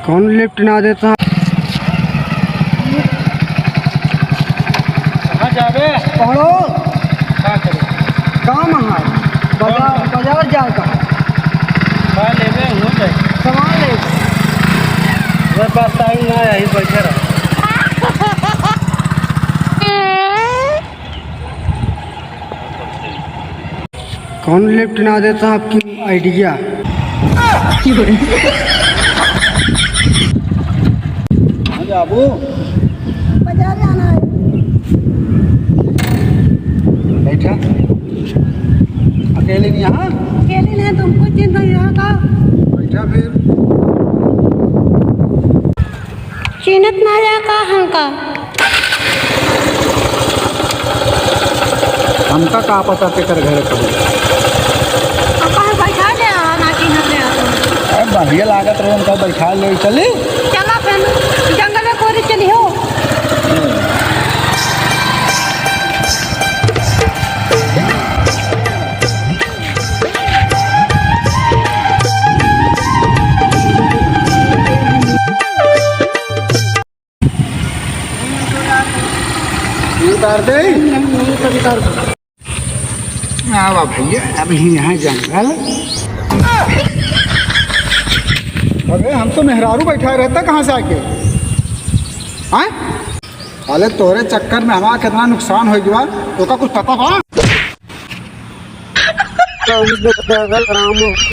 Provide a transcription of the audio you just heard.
कौन लिफ्ट ना देता? कहाँ जावे? पढ़ो क्या करे? काम है बाजार बाजार जाएगा क्या लेवे हो जाए? सामान ले मेरे पास टाइम ना है, यहीं बैठे रहो। कौन लिफ्ट ना देता आपकी आइडिया? कहाँ जाबू? बाजार जाना है। बैठा अकेले नहीं यहाँ? अकेले नहीं, तुमको चिंता यहाँ का बैठा फिर चिन्हत ना जा का हमका। हमका का पता तेकर घर कभी कहाँ बैठा ले ना चिन्हत ले अरे बढ़िया लागत रहे उनका बैठा ले चली। चला फिर जंगल में कोरी चली हो। उतार दे नहीं कभी कर दो। आवा भैया अभी यहाँ जंगल। अरे हम तो मेहरारू बैठा रहता कहाँ से आके हैं? अरे तोरे चक्कर में हमारा कितना नुकसान हो गया तो का कुछ पता बा? राम